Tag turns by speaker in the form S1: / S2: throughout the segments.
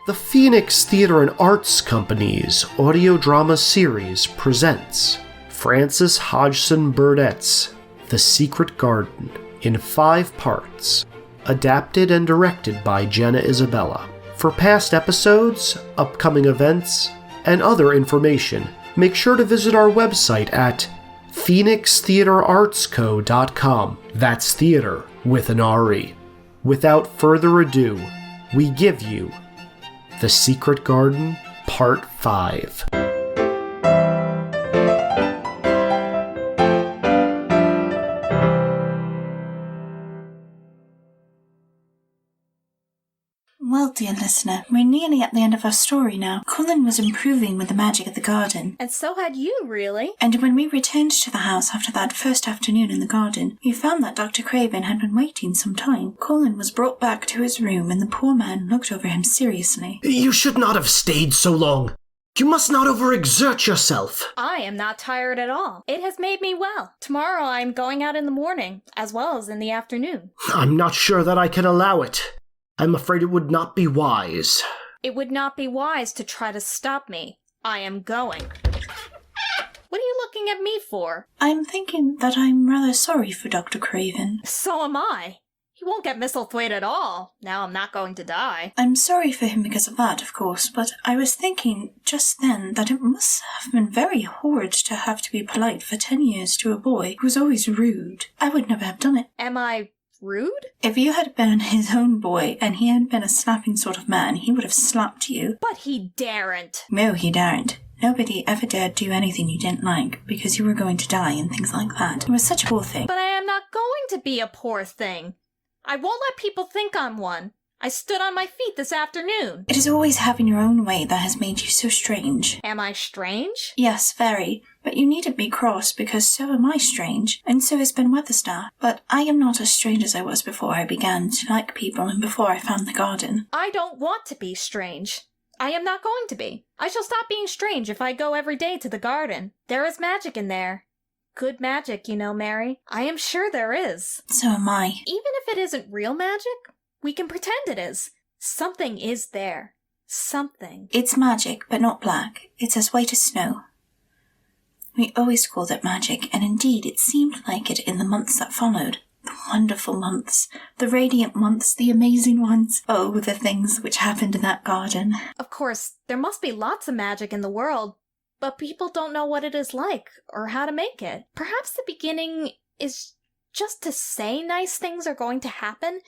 S1: The Phoenix Theatre and Arts Company's audio drama series presents Frances Hodgson Burdett's The Secret Garden in 5 parts, adapted and directed by Jenna Isabella. For past episodes, upcoming events, and other information, make sure to visit our website at phoenixtheatreartsco.com. That's theater with an R-E. Without further ado, we give you The Secret Garden, Part 5.
S2: Well, dear listener, we're nearly at the end of our story now. Colin was improving with the magic of the garden.
S3: And so had you, really.
S2: And when we returned to the house after that first afternoon in the garden, we found that Dr. Craven had been waiting some time. Colin was brought back to his room and the poor man looked over him seriously.
S1: You should not have stayed so long. You must not overexert yourself.
S3: I am not tired at all. It has made me well. Tomorrow I am going out in the morning, as well as in the afternoon.
S1: I'm not sure that I can allow it. I'm afraid it would not be wise.
S3: It would not be wise to try to stop me. I am going. What are you looking at me for?
S2: I'm thinking that I'm rather sorry for Dr. Craven.
S3: So am I. He won't get Misselthwaite at all. Now I'm not going to die.
S2: I'm sorry for him because of that, of course, but I was thinking just then that it must have been very horrid to have to be polite for 10 years to a boy who's always rude. I would never have done it.
S3: Am I rude?
S2: If you had been his own boy and he had been a slapping sort of man, he would have slapped you.
S3: But he daren't.
S2: No, he daren't. Nobody ever dared do anything you didn't like because you were going to die and things like that. It was such a poor thing.
S3: But I am not going to be a poor thing. I won't let people think I'm one. I stood on my feet this afternoon.
S2: It is always having your own way that has made you so strange.
S3: Am I strange?
S2: Yes, very. But you needn't be cross because so am I strange, and so is Ben Weatherstaff. But I am not as strange as I was before I began to like people and before I found the garden.
S3: I don't want to be strange. I am not going to be. I shall stop being strange if I go every day to the garden. There is magic in there. Good magic, you know, Mary. I am sure there is.
S2: So am I.
S3: Even if it isn't real magic, we can pretend it is. Something is there. Something.
S2: It's magic, but not black. It's as white as snow. We always called it magic, and indeed it seemed like it in the months that followed. The wonderful months, the radiant months, the amazing ones. Oh, the things which happened in that garden.
S3: Of course, there must be lots of magic in the world, but people don't know what it is like or how to make it. Perhaps the beginning is just to say nice things are going to happen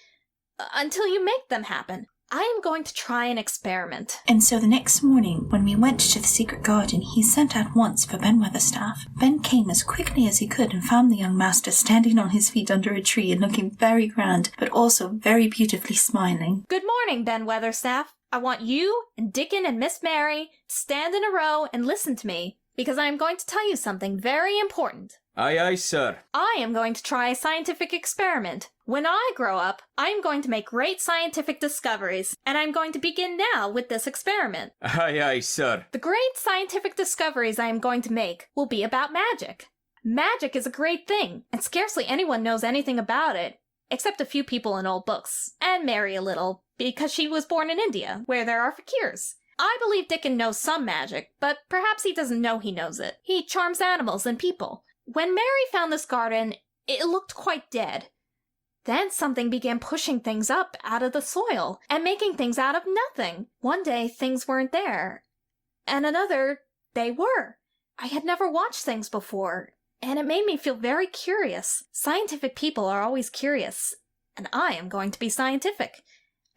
S3: until you make them happen. I am going to try an experiment.
S2: And so the next morning, when we went to the secret garden, he sent at once for Ben Weatherstaff. Ben came as quickly as he could and found the young master standing on his feet under a tree and looking very grand, but also very beautifully smiling.
S3: Good morning, Ben Weatherstaff. I want you and Dickon and Miss Mary to stand in a row and listen to me, because I am going to tell you something very important.
S4: Aye, aye, sir.
S3: I am going to try a scientific experiment. When I grow up, I am going to make great scientific discoveries, and I'm going to begin now with this experiment.
S4: Aye, aye, sir.
S3: The great scientific discoveries I am going to make will be about magic. Magic is a great thing, and scarcely anyone knows anything about it, except a few people in old books, and Mary a little, because she was born in India, where there are fakirs. I believe Dickon knows some magic, but perhaps he doesn't know he knows it. He charms animals and people. When Mary found this garden, it looked quite dead. Then something began pushing things up out of the soil and making things out of nothing. One day, things weren't there. And another, they were. I had never watched things before, and it made me feel very curious. Scientific people are always curious, and I am going to be scientific.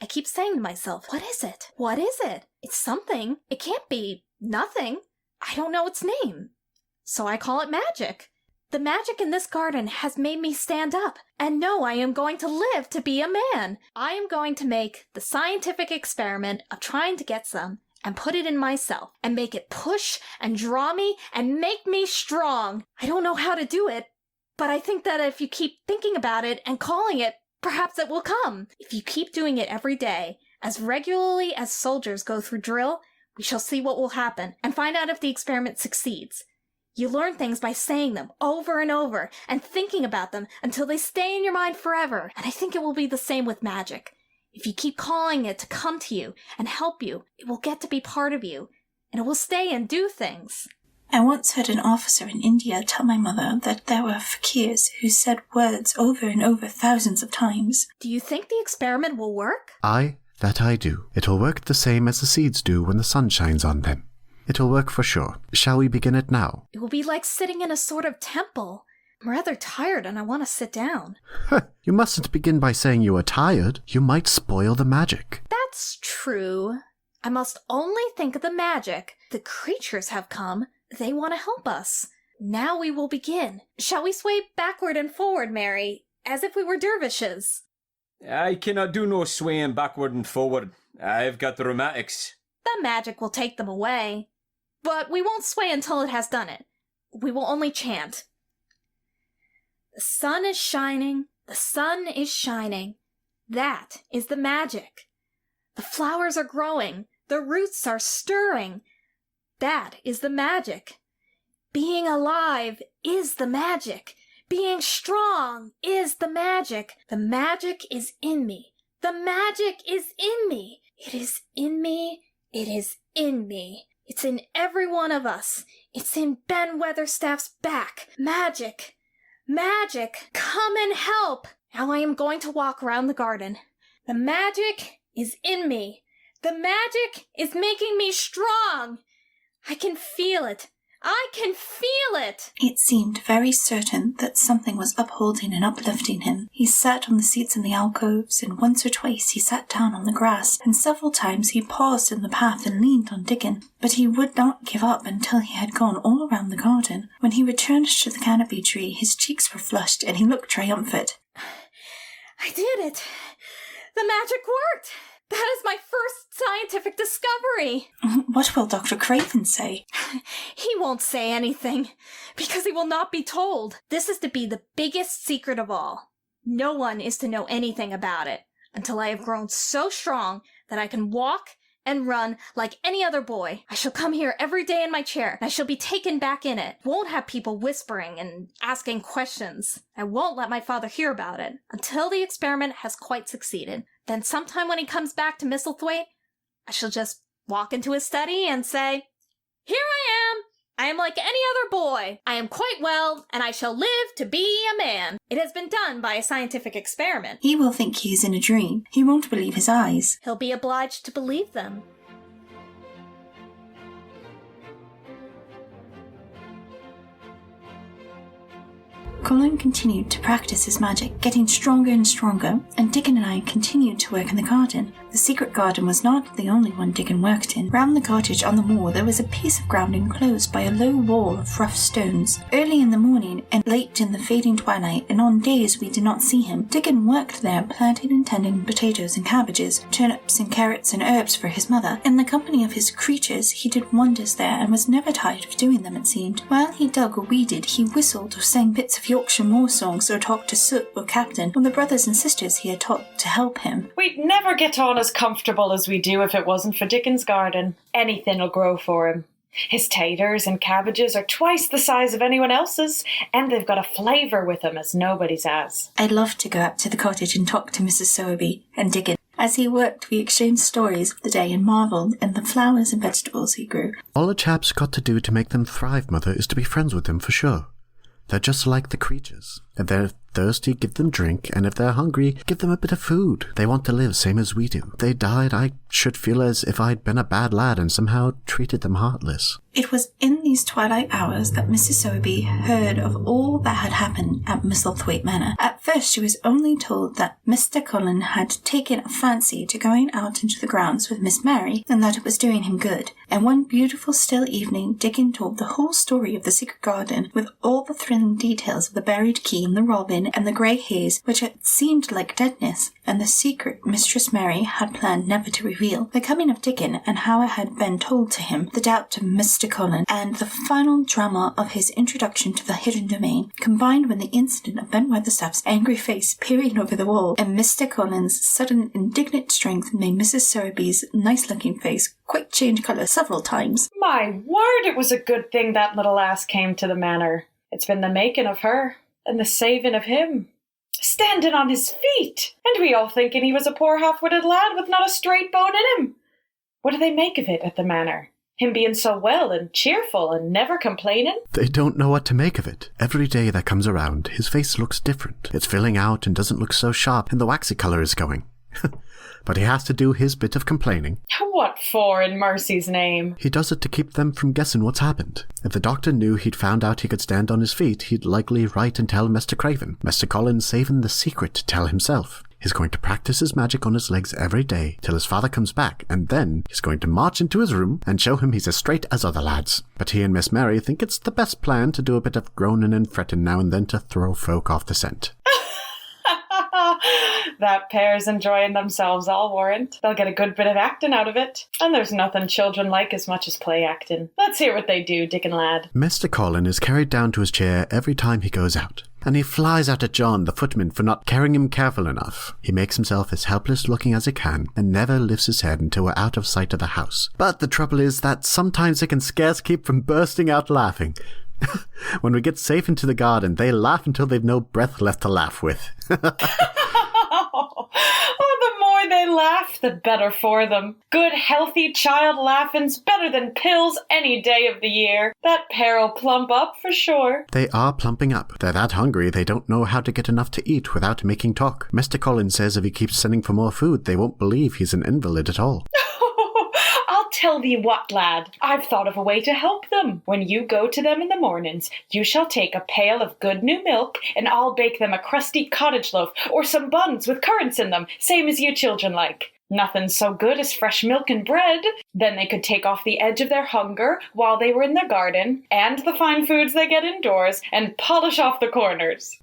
S3: I keep saying to myself, what is it? What is it? It's something. It can't be nothing. I don't know its name. So I call it magic. The magic in this garden has made me stand up and know I am going to live to be a man. I am going to make the scientific experiment of trying to get some and put it in myself and make it push and draw me and make me strong. I don't know how to do it, but I think that if you keep thinking about it and calling it, perhaps it will come. If you keep doing it every day, as regularly as soldiers go through drill, we shall see what will happen and find out if the experiment succeeds. You learn things by saying them over and over and thinking about them until they stay in your mind forever. And I think it will be the same with magic. If you keep calling it to come to you and help you, it will get to be part of you, and it will stay and do things.
S2: I once heard an officer in India tell my mother that there were fakirs who said words over and over thousands of times.
S3: Do you think the experiment will work?
S5: That I do. It'll work the same as the seeds do when the sun shines on them. It'll work for sure. Shall we begin it now?
S3: It will be like sitting in a sort of temple. I'm rather tired and I want to sit down.
S5: You mustn't begin by saying you are tired. You might spoil the magic.
S3: That's true. I must only think of the magic. The creatures have come. They want to help us. Now we will begin. Shall we sway backward and forward, Mary, as if we were dervishes?
S4: I cannot do no swaying backward and forward. I've got the rheumatics.
S3: The magic will take them away. But we won't sway until it has done it. We will only chant. The sun is shining, the sun is shining. That is the magic. The flowers are growing, the roots are stirring. That is the magic. Being alive is the magic. Being strong is the magic. The magic is in me. The magic is in me. It is in me. It is in me. It's in every one of us. It's in Ben Weatherstaff's back. Magic. Magic. Come and help. Now I am going to walk around the garden. The magic is in me. The magic is making me strong. I can feel it. I can feel it!
S2: It seemed very certain that something was upholding and uplifting him. He sat on the seats in the alcoves, and once or twice he sat down on the grass, and several times he paused in the path and leaned on Dickon. But he would not give up until he had gone all around the garden. When he returned to the canopy tree, his cheeks were flushed, and he looked triumphant.
S3: I did it! The magic worked! That is my first scientific discovery!
S2: What will Dr. Craven say?
S3: He won't say anything, because he will not be told. This is to be the biggest secret of all. No one is to know anything about it, until I have grown so strong that I can walk and run like any other boy. I shall come here every day in my chair, and I shall be taken back in it. Won't have people whispering and asking questions. I won't let my father hear about it, until the experiment has quite succeeded. Then sometime when he comes back to Misselthwaite, I shall just walk into his study and say, "Here I am! I am like any other boy. I am quite well, and I shall live to be a man. It has been done by a scientific experiment."
S2: He will think he is in a dream. He won't believe his eyes.
S3: He'll be obliged to believe them.
S2: Colin continued to practice his magic, getting stronger and stronger, and Dickon and I continued to work in the garden. The secret garden was not the only one Dickon worked in. Round the cottage on the moor there was a piece of ground enclosed by a low wall of rough stones. Early in the morning and late in the fading twilight, and on days we did not see him, Dickon worked there planting and tending potatoes and cabbages, turnips and carrots and herbs for his mother. In the company of his creatures he did wonders there, and was never tired of doing them, it seemed. While he dug or weeded, he whistled or sang bits of Yorkshire moor songs, or talked to Soot or Captain, or the brothers and sisters he had taught to help him.
S6: We'd never get on as comfortable as we do if it wasn't for Dickon's garden. Anything'll grow for him. His taters and cabbages are twice the size of anyone else's, and they've got a flavour with them as nobody's has.
S2: I loved to go up to the cottage and talk to Mrs. Sowerby and Dickon. As he worked, we exchanged stories of the day and marvelled at the flowers and vegetables he grew.
S5: All a chap's got to do to make them thrive, Mother, is to be friends with them for sure. They're just like the creatures. If they're thirsty, give them drink, and if they're hungry, give them a bit of food. They want to live same as we do. If they died, I should feel as if I'd been a bad lad and somehow treated them heartless.
S2: It was in these twilight hours that Mrs. Sowerby heard of all that had happened at Misselthwaite Manor. At first she was only told that Mr. Cullen had taken a fancy to going out into the grounds with Miss Mary, and that it was doing him good. And one beautiful still evening Dickon told the whole story of the secret garden, with all the thrilling details of the buried key and the robin and the grey haze, which had seemed like deadness, and the secret Mistress Mary had planned never to reveal, the coming of Dickon and how it had been told to him, the doubt of Mr. Cullen, and the final drama of his introduction to the hidden domain, combined with the incident of Ben Weatherstaff's angry face peering over the wall, and Mr. Cullen's sudden indignant strength made Mrs. Sowerby's nice-looking face quite change colour several times.
S6: My word, it was a good thing that little lass came to the manor. It's been the making of her, and the saving of him. standing on his feet, and we all thinking he was a poor half-witted lad with not a straight bone in him. What do they make of it at the manor? Him being so well and cheerful and never complaining?
S5: They don't know what to make of it. Every day that comes around, his face looks different. It's filling out and doesn't look so sharp, and the waxy colour is going. But he has to do his bit of complaining.
S6: What for, in mercy's name?
S5: He does it to keep them from guessing what's happened. If the doctor knew he'd found out he could stand on his feet, he'd likely write and tell Mr. Craven. Mr. Collins saving the secret to tell himself. He's going to practice his magic on his legs every day till his father comes back, and then he's going to march into his room and show him he's as straight as other lads. But he and Miss Mary think it's the best plan to do a bit of groaning and fretting now and then to throw folk off the scent.
S6: That pair's enjoying themselves, I'll warrant. They'll get a good bit of acting out of it. And there's nothing children like as much as play acting. Let's hear what they do, Dickon lad.
S5: Mr. Colin is carried down to his chair every time he goes out, and he flies out at John, the footman, for not carrying him careful enough. He makes himself as helpless looking as he can, and never lifts his head until we're out of sight of the house. But the trouble is that sometimes he can scarce keep from bursting out laughing. When we get safe into the garden, they laugh until they've no breath left to laugh with.
S6: Oh, the more they laugh, the better for them. Good, healthy child laughing's better than pills any day of the year. That pair'll plump up for sure.
S5: They are plumping up. They're that hungry they don't know how to get enough to eat without making talk. Mr. Collins says if he keeps sending for more food, they won't believe he's an invalid at all.
S6: I'll tell thee what, lad, I've thought of a way to help them. When you go to them in the mornings, you shall take a pail of good new milk, and I'll bake them a crusty cottage loaf, or some buns with currants in them, same as you children like. Nothing so good as fresh milk and bread. Then they could take off the edge of their hunger while they were in their garden, and the fine foods they get indoors, and polish off the corners.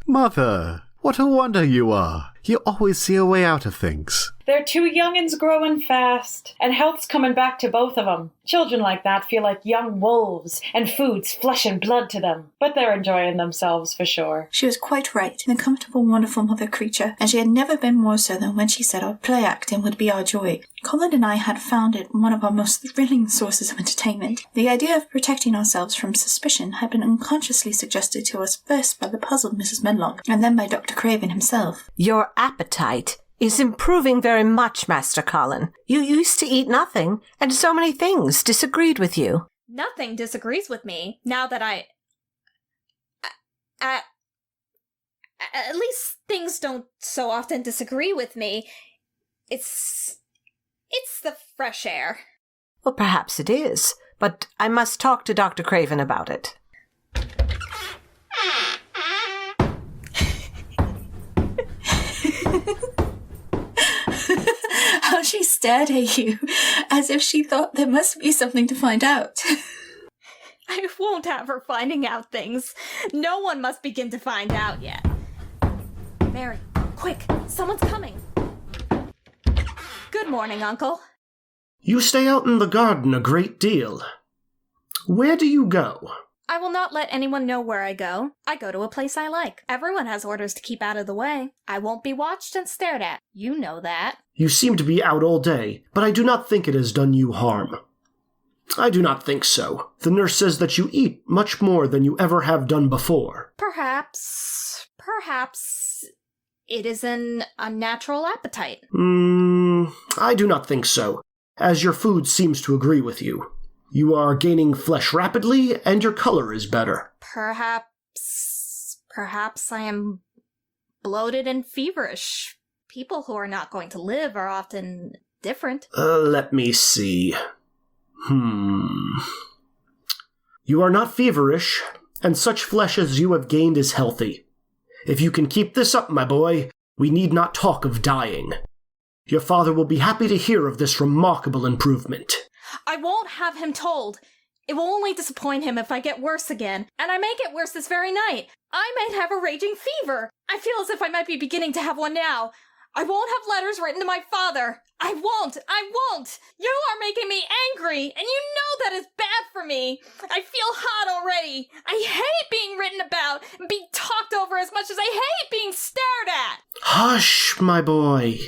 S5: Mother, what a wonder you are. You always see a way out of things.
S6: They're two young'uns growing fast, and health's coming back to both of them. Children like that feel like young wolves, and food's flesh and blood to them. But they're enjoying themselves for sure.
S2: She was quite right, the comfortable, wonderful mother creature, and she had never been more so than when she said our play acting would be our joy. Colin and I had found it one of our most thrilling sources of entertainment. The idea of protecting ourselves from suspicion had been unconsciously suggested to us first by the puzzled Mrs. Medlock, and then by Dr. Craven himself.
S7: Your appetite is improving very much, Master Colin. You used to eat nothing, and so many things disagreed with you.
S3: Nothing disagrees with me, now that at least things don't so often disagree with me. It's the fresh air.
S7: Well, perhaps it is, but I must talk to Dr. Craven about it.
S2: How she stared at you, as if she thought there must be something to find out.
S3: I won't have her finding out things. No one must begin to find out yet. Mary, quick, someone's coming. Good morning, Uncle.
S1: You stay out in the garden a great deal. Where do you go?
S3: I will not let anyone know where I go. I go to a place I like. Everyone has orders to keep out of the way. I won't be watched and stared at. You know that.
S1: You seem to be out all day, but I do not think it has done you harm. I do not think so. The nurse says that you eat much more than you ever have done before.
S3: Perhaps it is an unnatural appetite.
S1: I do not think so, as your food seems to agree with you. You are gaining flesh rapidly, and your color is better.
S3: Perhaps I am bloated and feverish. People who are not going to live are often different.
S1: Let me see. You are not feverish, and such flesh as you have gained is healthy. If you can keep this up, my boy, we need not talk of dying. Your father will be happy to hear of this remarkable improvement.
S3: I won't have him told. It will only disappoint him if I get worse again, and I may get worse this very night. I might have a raging fever. I feel as if I might be beginning to have one now. I won't have letters written to my father. I won't. You are making me angry, and you know that is bad for me. I feel hot already. I hate being written about and being talked over as much as I hate being stared at.
S1: Hush, my boy.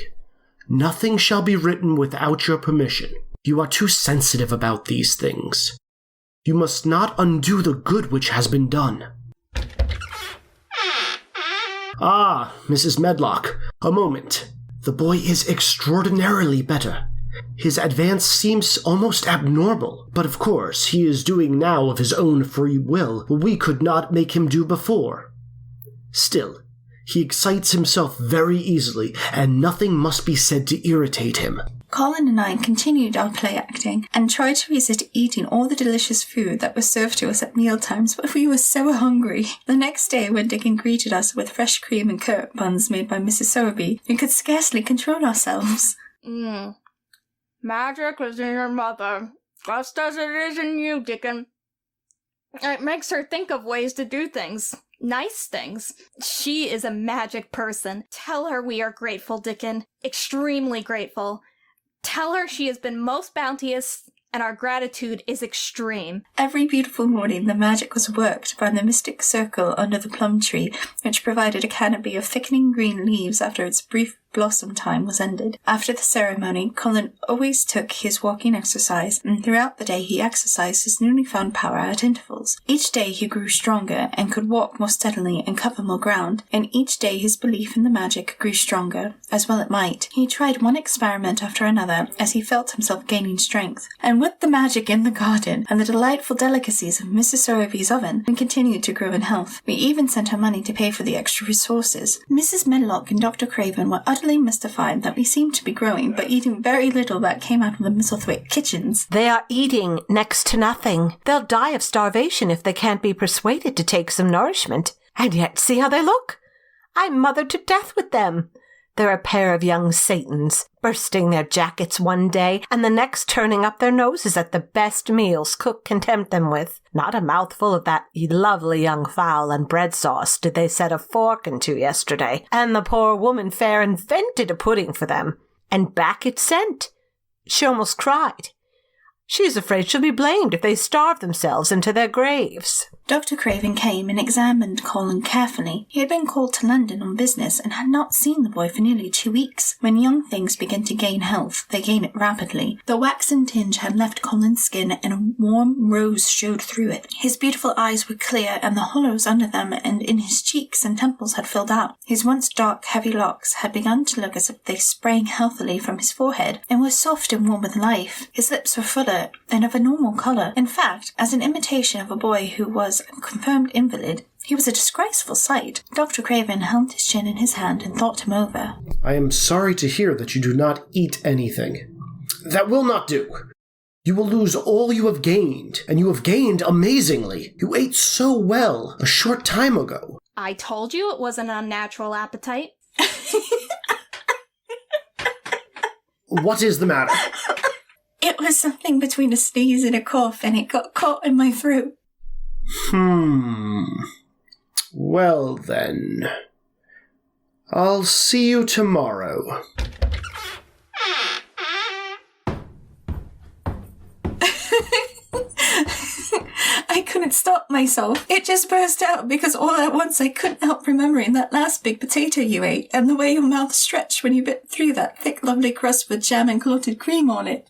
S1: Nothing shall be written without your permission. You are too sensitive about these things. You must not undo the good which has been done. Ah, Mrs. Medlock, a moment. The boy is extraordinarily better. His advance seems almost abnormal, but of course he is doing now of his own free will what we could not make him do before. Still, he excites himself very easily, and nothing must be said to irritate him.
S2: Colin and I continued our play acting and tried to resist eating all the delicious food that was served to us at mealtimes, but we were so hungry. The next day, when Dickon greeted us with fresh cream and currant buns made by Mrs. Sowerby, we could scarcely control ourselves.
S3: Magic is in your mother, just as it is in you, Dickon. It makes her think of ways to do things. Nice things. She is a magic person. Tell her we are grateful, Dickon. Extremely grateful. Tell her she has been most bounteous, and our gratitude is extreme.
S2: Every beautiful morning the magic was worked by the mystic circle under the plum tree, which provided a canopy of thickening green leaves after its brief blossom time was ended. After the ceremony, Colin always took his walking exercise, and throughout the day he exercised his newly found power at intervals. Each day he grew stronger and could walk more steadily and cover more ground, and each day his belief in the magic grew stronger, as well it might. He tried one experiment after another as he felt himself gaining strength, and with the magic in the garden and the delightful delicacies of Mrs. Sowerby's oven, we continued to grow in health. We even sent her money to pay for the extra resources. Mrs. Medlock and Dr. Craven were utterly mystified that we seemed to be growing, but eating very little that came out of the Misselthwaite kitchens.
S7: They are eating next to nothing. They'll die of starvation if they can't be persuaded to take some nourishment. And yet see how they look. I'm mothered to death with them. They're a pair of young Satans, bursting their jackets one day and the next turning up their noses at the best meals cook can tempt them with. Not a mouthful of that lovely young fowl and bread sauce did they set a fork into yesterday, and the poor woman fair invented a pudding for them, and back it sent. She almost cried. She's afraid she'll be blamed if they starve themselves into their graves.
S2: Dr. Craven came and examined Colin carefully. He had been called to London on business and had not seen the boy for nearly 2 weeks. When young things begin to gain health, they gain it rapidly. The waxen tinge had left Colin's skin and a warm rose showed through it. His beautiful eyes were clear and the hollows under them and in his cheeks and temples had filled out. His once dark, heavy locks had begun to look as if they sprang healthily from his forehead and were soft and warm with life. His lips were fuller and of a normal colour. In fact, as an imitation of a boy who was a confirmed invalid, he was a disgraceful sight. Dr. Craven held his chin in his hand and thought him over.
S1: I am sorry to hear that you do not eat anything. That will not do. You will lose all you have gained, and you have gained amazingly. You ate so well a short time ago.
S3: I told you it was an unnatural appetite.
S1: What is the matter?
S2: It was something between a sneeze and a cough, and it got caught in my throat.
S1: Well then, I'll see you tomorrow.
S2: I couldn't stop myself. It just burst out because all at once I couldn't help remembering that last big potato you ate and the way your mouth stretched when you bit through that thick, lovely crust with jam and clotted cream on it.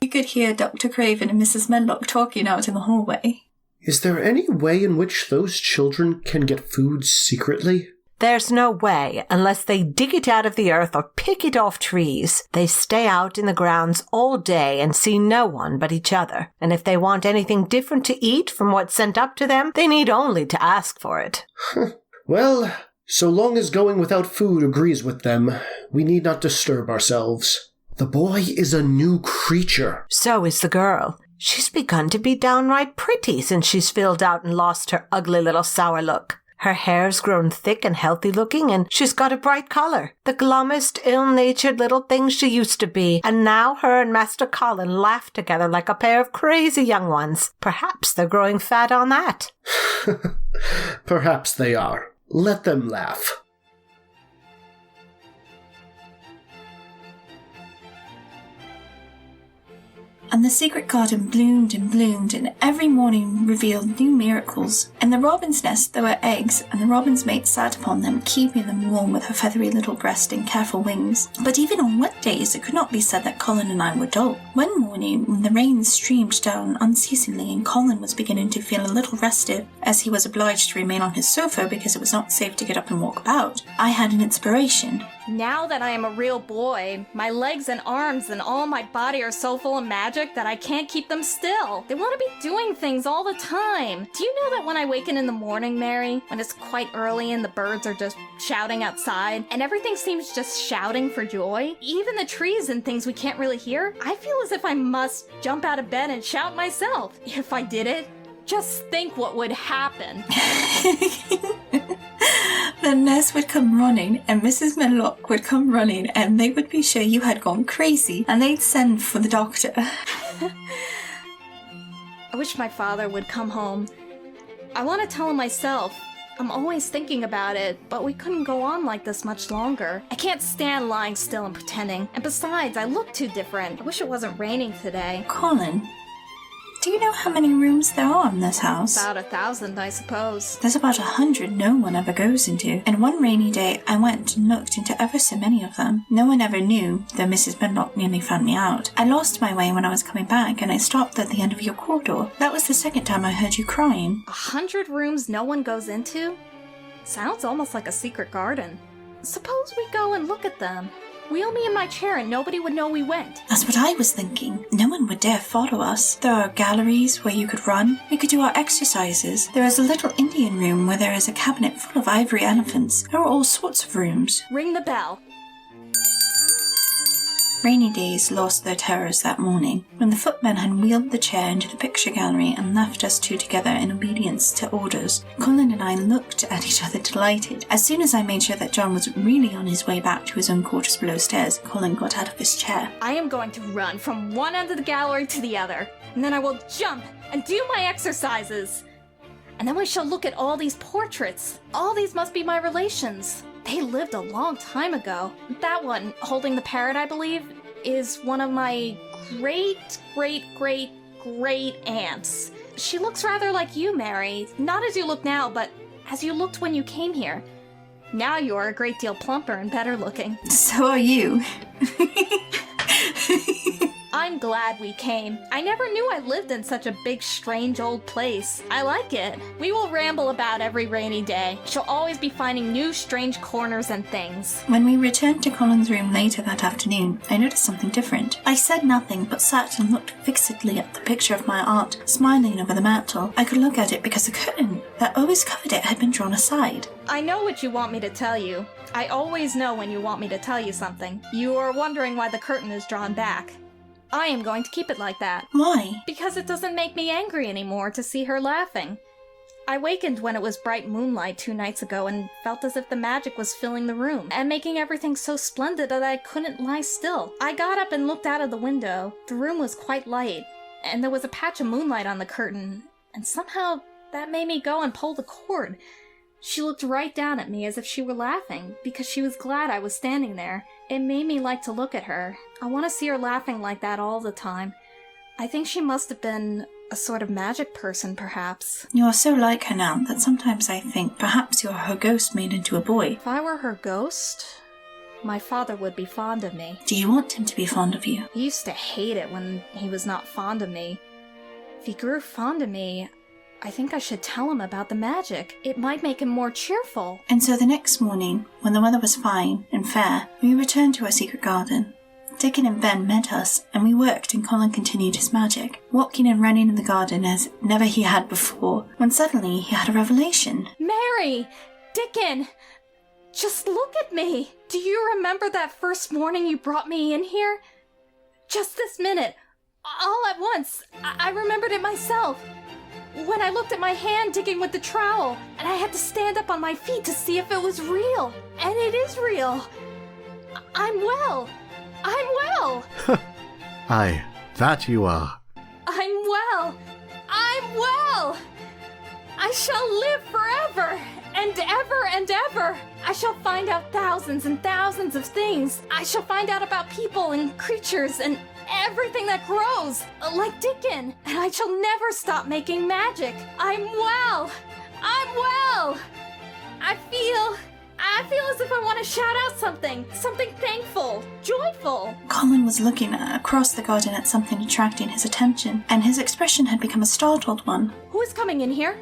S2: You could hear Dr. Craven and Mrs. Medlock talking out in the hallway.
S1: Is there any way in which those children can get food secretly?
S7: There's no way unless they dig it out of the earth or pick it off trees. They stay out in the grounds all day and see no one but each other. And if they want anything different to eat from what's sent up to them, they need only to ask for it.
S1: Well, so long as going without food agrees with them, we need not disturb ourselves. The boy is a new creature.
S7: So is the girl. She's begun to be downright pretty since she's filled out and lost her ugly little sour look. Her hair's grown thick and healthy looking, and she's got a bright colour. The glummest, ill-natured little thing she used to be, and now her and Master Colin laugh together like a pair of crazy young ones. Perhaps they're growing fat on that.
S1: Perhaps they are. Let them laugh.
S2: and the secret garden bloomed and bloomed, and every morning revealed new miracles. In the robin's nest there were eggs, and the robin's mate sat upon them, keeping them warm with her feathery little breast and careful wings. But even on wet days it could not be said that Colin and I were dull. One morning, when the rain streamed down unceasingly and Colin was beginning to feel a little restive, as he was obliged to remain on his sofa because it was not safe to get up and walk about, I had an inspiration.
S3: Now that I am a real boy, my legs and arms and all my body are so full of magic that I can't keep them still. They want to be doing things all the time. Do you know that when I waken in the morning, Mary, when it's quite early and the birds are just shouting outside, and everything seems just shouting for joy, even the trees and things we can't really hear, I feel as if I must jump out of bed and shout myself. If I did it, just think what would happen.
S2: The nurse would come running, and Mrs. Medlock would come running, and they would be sure you had gone crazy, and they'd send for the doctor.
S3: I wish my father would come home. I want to tell him myself. I'm always thinking about it, but we couldn't go on like this much longer. I can't stand lying still and pretending. And besides, I look too different. I wish it wasn't raining today.
S2: Colin, do you know how many rooms there are in this house?
S3: About 1,000, I suppose.
S2: There's about 100 no one ever goes into, and one rainy day I went and looked into ever so many of them. No one ever knew, though Mrs. Medlock nearly found me out. I lost my way when I was coming back, and I stopped at the end of your corridor. That was the second time I heard you crying.
S3: 100 rooms no one goes into? Sounds almost like a secret garden. Suppose we go and look at them. Wheel me in my chair and nobody would know we went.
S2: That's what I was thinking. No one would dare follow us. There are galleries where you could run. We could do our exercises. There is a little Indian room where there is a cabinet full of ivory elephants. There are all sorts of rooms.
S3: Ring the bell.
S2: Rainy days lost their terrors that morning. When the footman had wheeled the chair into the picture gallery and left us two together in obedience to orders, Colin and I looked at each other delighted. As soon as I made sure that John was really on his way back to his own quarters below stairs, Colin got out of his chair.
S3: I am going to run from one end of the gallery to the other, and then I will jump and do my exercises. And then we shall look at all these portraits. All these must be my relations. They lived a long time ago. That one, holding the parrot, I believe, is one of my great aunts. She looks rather like you, Mary. Not as you look now, but as you looked when you came here. Now you are a great deal plumper and better looking.
S2: So are you.
S3: I'm glad we came. I never knew I lived in such a big, strange old place. I like it. We will ramble about every rainy day. She'll always be finding new, strange corners and things.
S2: When we returned to Colin's room later that afternoon, I noticed something different. I said nothing, but sat and looked fixedly at the picture of my aunt, smiling over the mantel. I could look at it because the curtain that always covered it had been drawn aside.
S3: I know what you want me to tell you. I always know when you want me to tell you something. You are wondering why the curtain is drawn back. I am going to keep it like that.
S2: Why?
S3: Because it doesn't make me angry anymore to see her laughing. I wakened when it was bright moonlight 2 nights ago and felt as if the magic was filling the room and making everything so splendid that I couldn't lie still. I got up and looked out of the window. The room was quite light, and there was a patch of moonlight on the curtain, and somehow that made me go and pull the cord. She looked right down at me as if she were laughing, because she was glad I was standing there. It made me like to look at her. I want to see her laughing like that all the time. I think she must have been a sort of magic person, perhaps.
S2: You are so like her now that sometimes I think perhaps you are her ghost made into a boy.
S3: If I were her ghost, my father would be fond of me.
S2: Do you want him to be fond of you?
S3: He used to hate it when he was not fond of me. If he grew fond of me, I think I should tell him about the magic. It might make him more cheerful.
S2: And so the next morning, when the weather was fine and fair, we returned to our secret garden. Dickon and Ben met us, and we worked and Colin continued his magic, walking and running in the garden as never he had before, when suddenly he had a revelation.
S3: Mary! Dickon! Just look at me! Do you remember that first morning you brought me in here? Just this minute, all at once, I remembered it myself. When I looked at my hand digging with the trowel, and I had to stand up on my feet to see if it was real. And it is real. I'm well. I'm well.
S5: Aye, that you are.
S3: I'm well. I'm well. I shall live forever and ever and ever. I shall find out thousands and thousands of things. I shall find out about people and creatures and everything that grows, like Dickon, and I shall never stop making magic. I'm well! I'm well! I feel as if I want to shout out something thankful, joyful.
S2: Colin was looking across the garden at something attracting his attention, and his expression had become a startled one.
S3: Who is coming in here?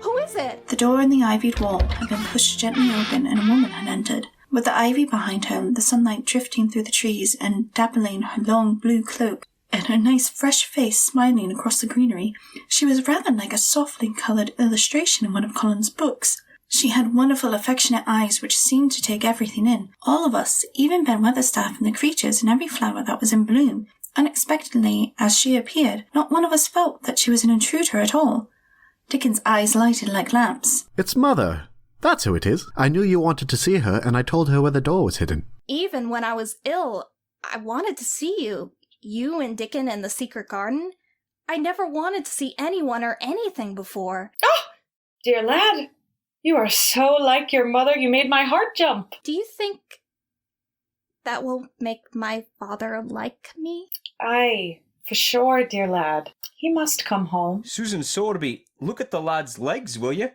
S3: Who is it?
S2: The door in the ivied wall had been pushed gently open, and a woman had entered. With the ivy behind her, the sunlight drifting through the trees and dappling her long blue cloak, and her nice fresh face smiling across the greenery, she was rather like a softly coloured illustration in one of Colin's books. She had wonderful affectionate eyes which seemed to take everything in. All of us, even Ben Weatherstaff and the creatures and every flower that was in bloom. Unexpectedly, as she appeared, not one of us felt that she was an intruder at all. Dickon's eyes lighted like lamps.
S5: It's Mother. That's who it is. I knew you wanted to see her, and I told her where the door was hidden.
S3: Even when I was ill, I wanted to see you. You and Dickon and the secret garden. I never wanted to see anyone or anything before.
S6: Oh, dear lad, you are so like your mother, you made my heart jump.
S3: Do you think that will make my father like me?
S6: Aye, for sure, dear lad. He must come home.
S4: Susan Sorby, look at the lad's legs, will you?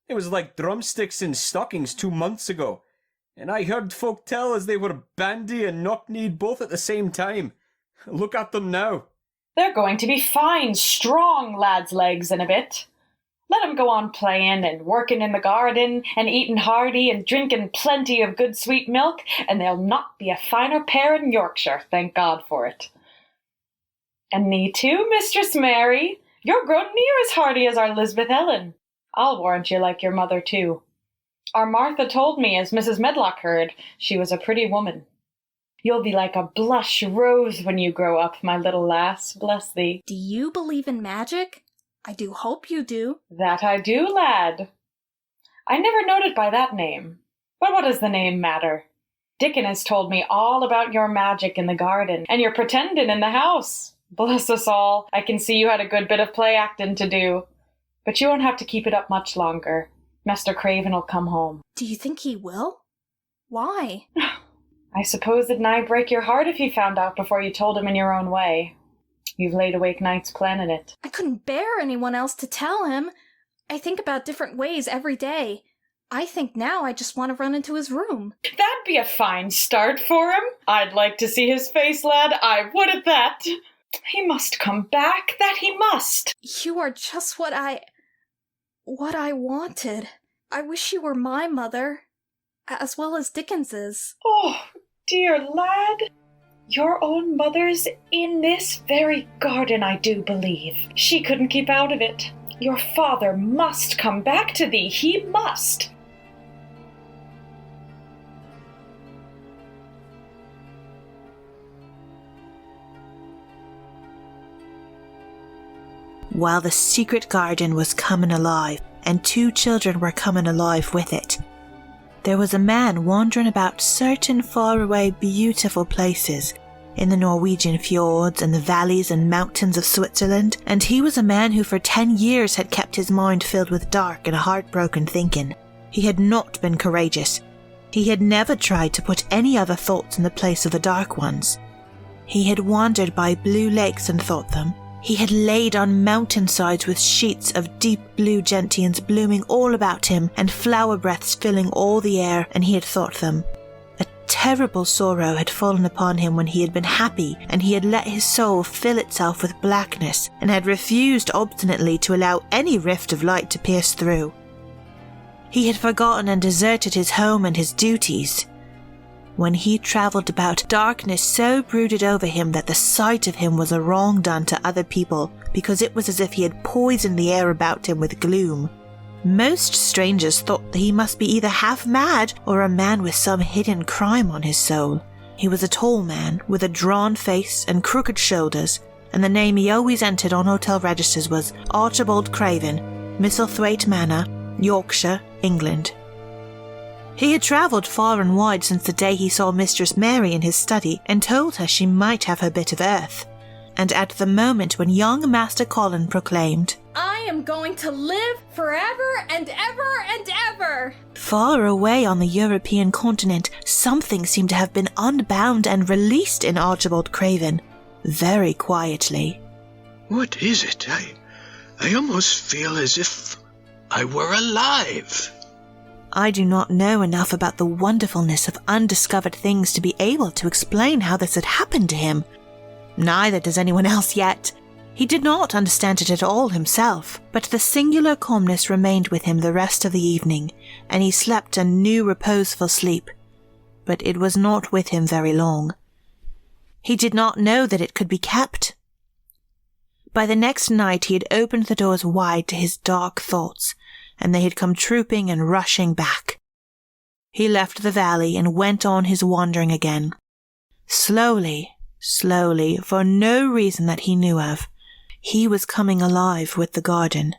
S4: It was like drumsticks in stockings 2 months ago. And I heard folk tell as they were bandy and knock-kneed both at the same time. Look at them now.
S6: They're going to be fine, strong lad's legs in a bit. Let 'em go on playing and working in the garden and eating hearty and drinking plenty of good sweet milk, and they'll not be a finer pair in Yorkshire, thank God for it. And me too, Mistress Mary. You're grown near as hearty as our Lisbeth Ellen. I'll warrant you like your mother too. Our Martha told me, as Mrs. Medlock heard, she was a pretty woman. You'll be like a blush rose when you grow up, my little lass, bless thee.
S3: Do you believe in magic? I do hope you do.
S6: That I do, lad. I never noted by that name. But what does the name matter? Dickon has told me all about your magic in the garden, and your pretending in the house. Bless us all, I can see you had a good bit of play acting to do. But you won't have to keep it up much longer. Master Craven'll come home.
S3: Do you think he will? Why?
S6: I suppose it'd nigh break your heart if he found out before you told him in your own way. You've laid awake nights planning it.
S3: I couldn't bear anyone else to tell him. I think about different ways every day. I think now I just want to run into his room.
S6: That'd be a fine start for him. I'd like to see his face, lad. I would at that. He must come back, that he must.
S3: You are just what I wanted. I wish you were my mother, as well as Dickens's.
S6: Oh, dear lad. Your own mother's in this very garden, I do believe. She couldn't keep out of it. Your father must come back to thee. He must.
S8: While the secret garden was coming alive, and 2 children were coming alive with it, there was a man wandering about certain faraway beautiful places in the Norwegian fjords and the valleys and mountains of Switzerland, and he was a man who for 10 years had kept his mind filled with dark and heartbroken thinking. He had not been courageous. He had never tried to put any other thoughts in the place of the dark ones. He had wandered by blue lakes and thought them. He had laid on mountainsides with sheets of deep blue gentians blooming all about him and flower breaths filling all the air, and he had thought them. A terrible sorrow had fallen upon him when he had been happy, and he had let his soul fill itself with blackness and had refused obstinately to allow any rift of light to pierce through. He had forgotten and deserted his home and his duties. When he travelled about, darkness so brooded over him that the sight of him was a wrong done to other people, because it was as if he had poisoned the air about him with gloom. Most strangers thought that he must be either half mad or a man with some hidden crime on his soul. He was a tall man with a drawn face and crooked shoulders, and the name he always entered on hotel registers was Archibald Craven, Misselthwaite Manor, Yorkshire, England. He had travelled far and wide since the day he saw Mistress Mary in his study and told her she might have her bit of earth. And at the moment when young Master Colin proclaimed,
S3: I am going to live forever and ever and ever!
S8: Far away on the European continent, something seemed to have been unbound and released in Archibald Craven. very quietly.
S9: What is it? I almost feel as if I were alive.
S8: I do not know enough about the wonderfulness of undiscovered things to be able to explain how this had happened to him. Neither does anyone else yet. He did not understand it at all himself, but the singular calmness remained with him the rest of the evening, and he slept a new reposeful sleep. But it was not with him very long. He did not know that it could be kept. By the next night he had opened the doors wide to his dark thoughts, and they had come trooping and rushing back. He left the valley and went on his wandering again. Slowly, for no reason that he knew of, he was coming alive with the garden.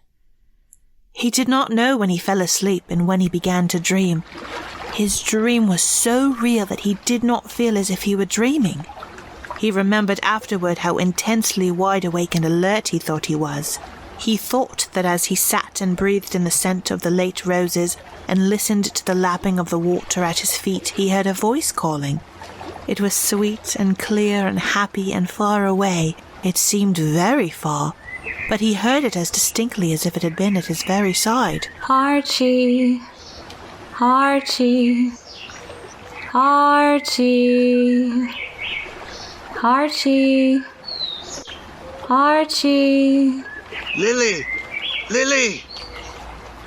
S8: He did not know when he fell asleep and when he began to dream. His dream was so real that he did not feel as if he were dreaming. He remembered afterward how intensely wide awake and alert he thought he was. He thought that as he sat and breathed in the scent of the late roses and listened to the lapping of the water at his feet, he heard a voice calling. It was sweet and clear and happy and far away. It seemed very far, but he heard it as distinctly as if it had been at his very side.
S10: Archie, Archie, Archie, Archie, Archie.
S9: Lily! Lily!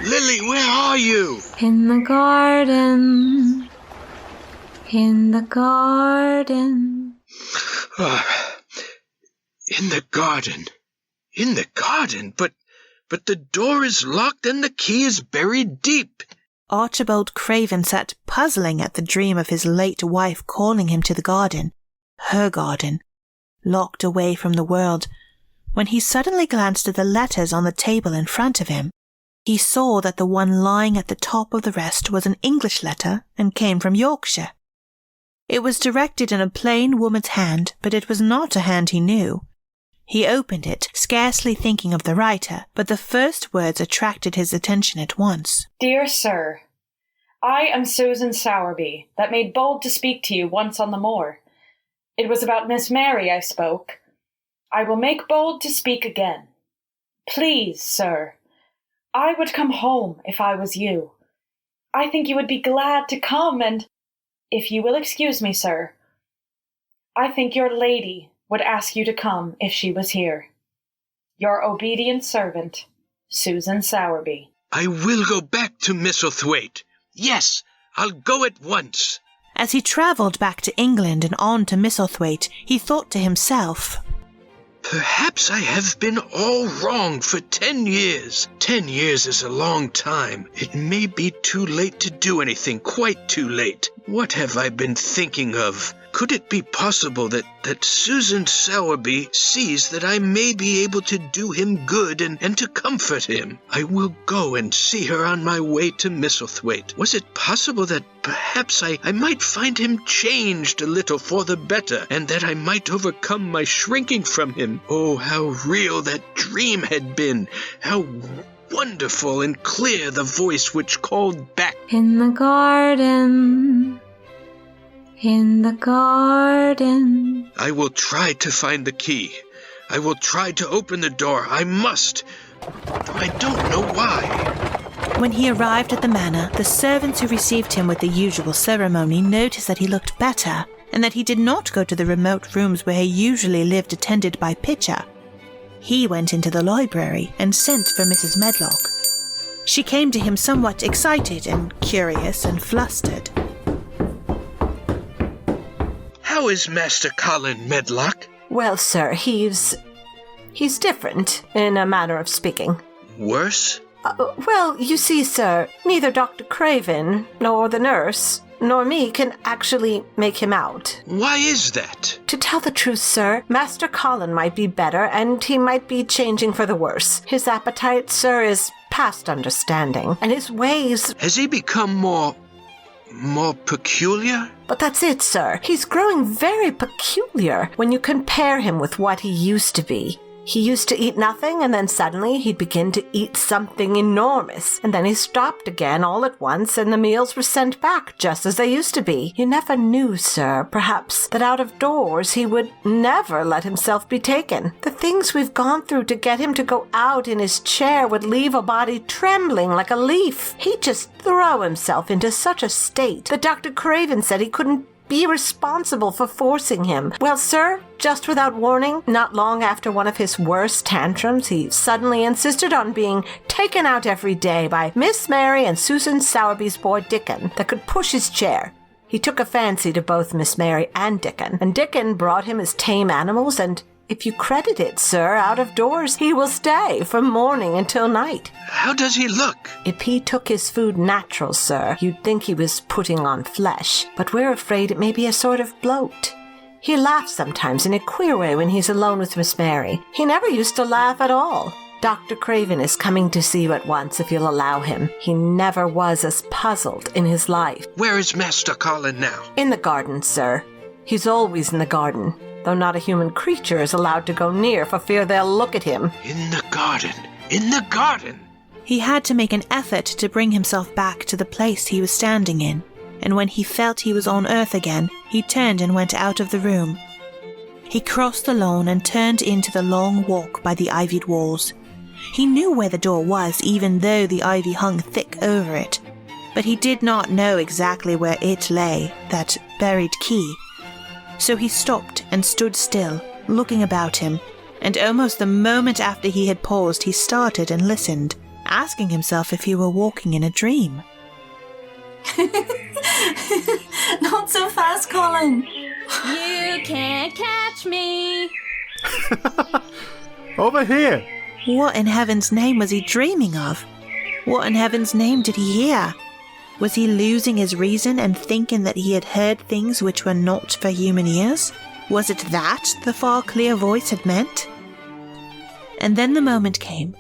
S9: Lily, where are you?
S10: In the garden. In the garden.
S9: In the garden. In the garden? But the door is locked and the key is buried deep.
S8: Archibald Craven sat puzzling at the dream of his late wife calling him to the garden, her garden, locked away from the world, when he suddenly glanced at the letters on the table in front of him. He saw that the one lying at the top of the rest was an English letter and came from Yorkshire. It was directed in a plain woman's hand, but it was not a hand he knew. He opened it, scarcely thinking of the writer, but the first words attracted his attention at once.
S6: Dear Sir, I am Susan Sowerby, that made bold to speak to you once on the moor. It was about Miss Mary I spoke. I will make bold to speak again. Please, sir, I would come home if I was you. I think you would be glad to come, and, if you will excuse me, sir, I think your lady would ask you to come if she was here. Your obedient servant, Susan Sowerby.
S9: I will go back to Misselthwaite. Yes, I'll go at once.
S8: As he travelled back to England and on to Misselthwaite, he thought to himself,
S9: Perhaps I have been all wrong for 10 years. 10 years is a long time. It may be too late to do anything, quite too late. What have I been thinking of? Could it be possible that Susan Sowerby sees that I may be able to do him good and to comfort him? I will go and see her on my way to Misselthwaite. Was it possible that perhaps I might find him changed a little for the better, and that I might overcome my shrinking from him? Oh, how real that dream had been! How wonderful and clear the voice which called back.
S10: In the garden. In the garden.
S9: I will try to find the key. I will try to open the door. I must. I don't know why.
S8: When he arrived at the manor, the servants who received him with the usual ceremony noticed that he looked better, and that he did not go to the remote rooms where he usually lived attended by Pitcher. He went into the library and sent for Mrs. Medlock. She came to him somewhat excited and curious and flustered.
S9: How is Master Colin Medlock?
S7: Well, sir, he's different, in a manner of speaking.
S9: Worse?
S7: Well, you see, sir, neither Dr. Craven, nor the nurse, nor me can actually make him out.
S9: Why is that?
S7: To tell the truth, sir, Master Colin might be better, and he might be changing for the worse. His appetite, sir, is past understanding, and his ways...
S9: Has he become more peculiar?
S7: But that's it, sir. He's growing very peculiar when you compare him with what he used to be. He used to eat nothing, and then suddenly he'd begin to eat something enormous, and then he stopped again all at once, and the meals were sent back just as they used to be. You never knew, sir, perhaps, that out of doors he would never let himself be taken. The things we've gone through to get him to go out in his chair would leave a body trembling like a leaf. He'd just throw himself into such a state that Dr. Craven said he couldn't be responsible for forcing him. Well, sir, just without warning, not long after one of his worst tantrums, he suddenly insisted on being taken out every day by Miss Mary and Susan Sowerby's boy Dickon that could push his chair. He took a fancy to both Miss Mary and Dickon brought him his tame animals, and if you credit it, sir, out of doors he will stay from morning until night.
S9: How does he look?
S7: If he took his food natural, sir, you'd think he was putting on flesh, but we're afraid it may be a sort of bloat. He laughs sometimes in a queer way when he's alone with Miss Mary. He never used to laugh at all. Dr. Craven is coming to see you at once if you'll allow him. He never was as puzzled in his life.
S9: Where is Master Colin now?
S7: In the garden, sir. He's always in the garden, though not a human creature is allowed to go near for fear they'll look at him.
S9: In the garden. In the garden.
S8: He had to make an effort to bring himself back to the place he was standing in, and when he felt he was on earth again, he turned and went out of the room. He crossed the lawn and turned into the long walk by the ivied walls. He knew where the door was, even though the ivy hung thick over it, but he did not know exactly where it lay, that buried key. So he stopped and stood still, looking about him, and almost the moment after he had paused, he started and listened, asking himself if he were walking in a dream.
S2: Not so fast, Colin.
S3: You can't catch me.
S5: Over here!
S8: What in heaven's name was he dreaming of? What in heaven's name did he hear? Was he losing his reason and thinking that he had heard things which were not for human ears? Was it that the far clear voice had meant? And then the moment came,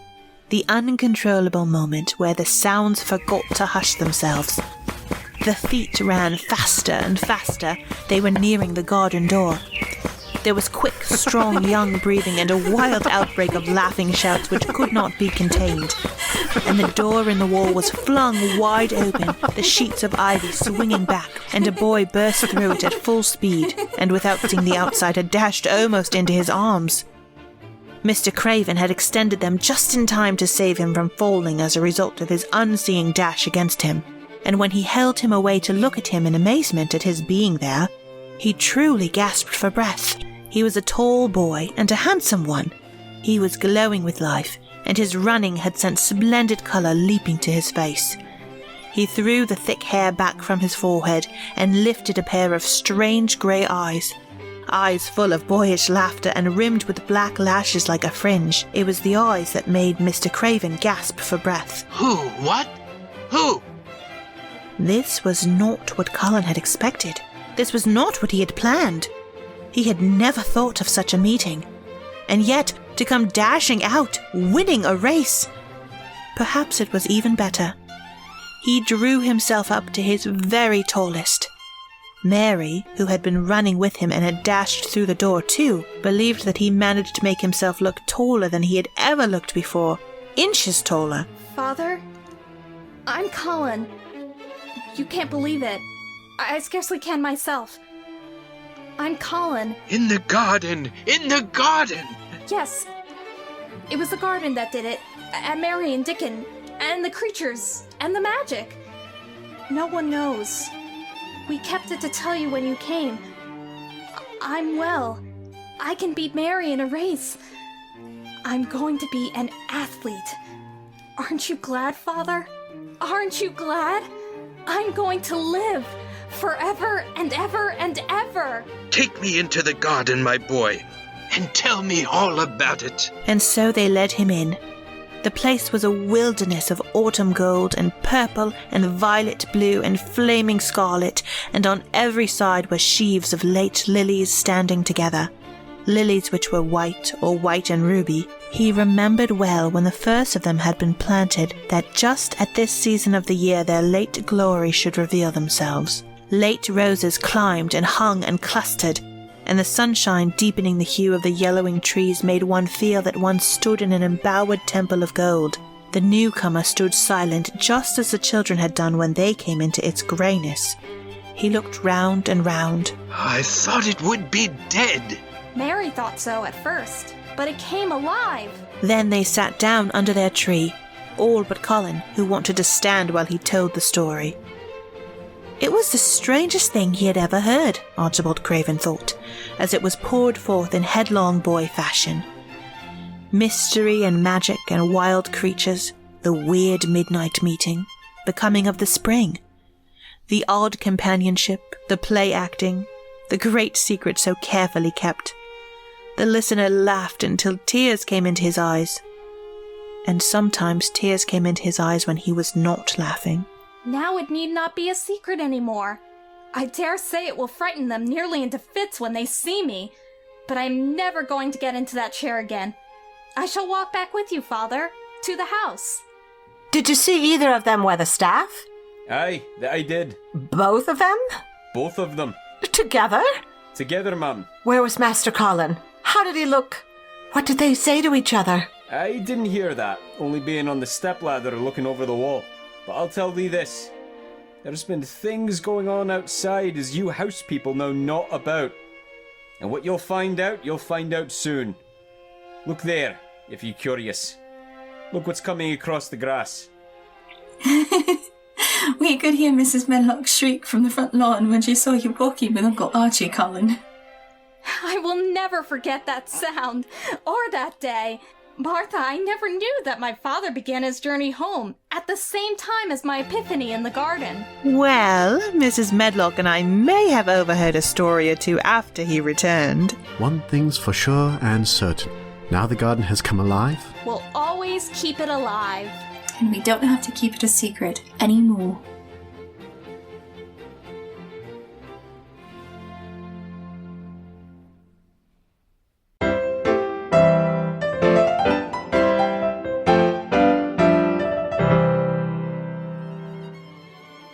S8: the uncontrollable moment where the sounds forgot to hush themselves. The feet ran faster and faster. They were nearing the garden door. There was quick, strong, young breathing and a wild outbreak of laughing shouts which could not be contained. And the door in the wall was flung wide open, the sheets of ivy swinging back, and a boy burst through it at full speed, and without seeing the outside had dashed almost into his arms. Mr. Craven had extended them just in time to save him from falling as a result of his unseeing dash against him, and when he held him away to look at him in amazement at his being there, he truly gasped for breath. He was a tall boy, and a handsome one. He was glowing with life, and his running had sent splendid colour leaping to his face. He threw the thick hair back from his forehead and lifted a pair of strange grey eyes full of boyish laughter and rimmed with black lashes like a fringe. It was the eyes that made Mr. Craven gasp for breath.
S9: Who? What? Who?
S8: This was not what Colin had expected. This was not what he had planned. He had never thought of such a meeting. And yet, to come dashing out, winning a race. Perhaps it was even better. He drew himself up to his very tallest. Mary, who had been running with him and had dashed through the door too, believed that he managed to make himself look taller than he had ever looked before. Inches taller.
S3: Father? I'm Colin. You can't believe it. I scarcely can myself. I'm Colin.
S9: In the garden! In the garden!
S3: Yes. It was the garden that did it. And Mary and Dickon. And the creatures. And the magic. No one knows. We kept it to tell you when you came. I'm well. I can beat Mary in a race. I'm going to be an athlete. Aren't you glad, Father? Aren't you glad? I'm going to live. Forever and ever and ever.
S9: Take me into the garden, my boy, and tell me all about it.
S8: And so they led him in. The place was a wilderness of autumn gold and purple and violet blue and flaming scarlet, and on every side were sheaves of late lilies standing together. Lilies which were white or white and ruby. He remembered well when the first of them had been planted that just at this season of the year their late glory should reveal themselves. Late roses climbed and hung and clustered. and the sunshine deepening the hue of the yellowing trees made one feel that one stood in an embowered temple of gold. The newcomer stood silent, just as the children had done when they came into its greyness. He looked round and round.
S9: I thought it would be dead.
S3: Mary thought so at first, but it came alive.
S8: Then they sat down under their tree, all but Colin, who wanted to stand while he told the story. It was the strangest thing he had ever heard, Archibald Craven thought, as it was poured forth in headlong boy fashion. Mystery and magic and wild creatures, the weird midnight meeting, the coming of the spring, the odd companionship, the play acting, the great secret so carefully kept. The listener laughed until tears came into his eyes. And sometimes tears came into his eyes when he was not laughing.
S3: Now it need not be a secret anymore. I dare say it will frighten them nearly into fits when they see me, but I'm never going to get into that chair again. I shall walk back with you, Father, to the house.
S7: Did you see either of them wear the staff?
S4: Aye, I did.
S7: Both of them?
S4: Both of them.
S7: Together?
S4: Together, Mum.
S7: Where was Master Colin? How did he look? What did they say to each other?
S4: I didn't hear that, only being on the stepladder looking over the wall. But I'll tell thee this. There's been things going on outside as you house people know not about. And what you'll find out soon. Look there, if you're curious. Look what's coming across the grass.
S2: We could hear Mrs. Medlock shriek from the front lawn when she saw you walking with Uncle Archie, Colin.
S3: I will never forget that sound, or that day. Martha, I never knew that my father began his journey home at the same time as my epiphany in the garden.
S8: Well, Mrs. Medlock and I may have overheard a story or two after he returned.
S5: One thing's for sure and certain. Now the garden has come alive.
S3: We'll always keep it alive.
S2: And we don't have to keep it a secret anymore.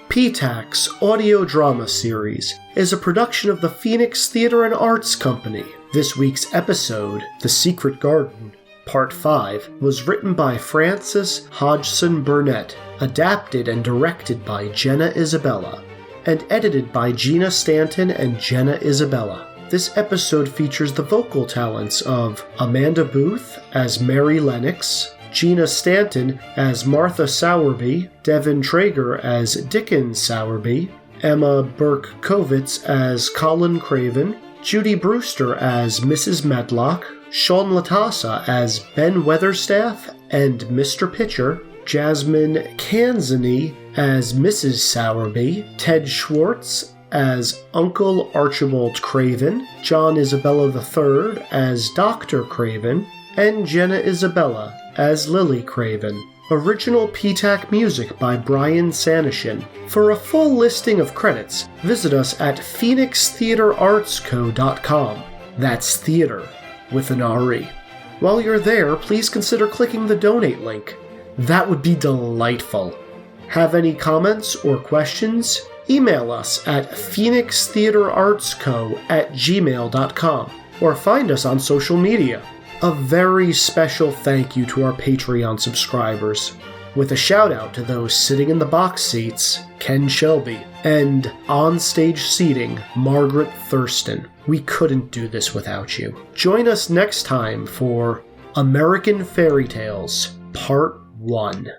S1: PTAC's audio drama series is a production of the Phoenix Theatre and Arts Company. This week's episode, The Secret Garden, Part 5, was written by Frances Hodgson Burnett, adapted and directed by Jenna Isabella, and edited by Gina Stanton and Jenna Isabella. This episode features the vocal talents of Amanda Booth as Mary Lennox, Gina Stanton as Martha Sowerby, Devin Traeger as Dickens Sowerby, Emma Burke-Kovitz as Colin Craven, Judy Brewster as Mrs. Medlock, Sean Latassa as Ben Weatherstaff and Mr. Pitcher, Jasmine Kanzani as Mrs. Sowerby, Ted Schwartz as Uncle Archibald Craven, John Isabella III as Dr. Craven, and Jenna Isabella as Lily Craven. Original PTAC music by Brian Sanishin. For a full listing of credits, visit us at phoenixtheatreartsco.com. That's theater with an R-E. While you're there, please consider clicking the donate link. That would be delightful. Have any comments or questions? Email us at phoenixtheatreartsco@gmail.com or find us on social media. A very special thank you to our Patreon subscribers, with a shout out to those sitting in the box seats, Ken Shelby, and on-stage seating, Margaret Thurston. We couldn't do this without you. Join us next time for American Fairy Tales, Part 1.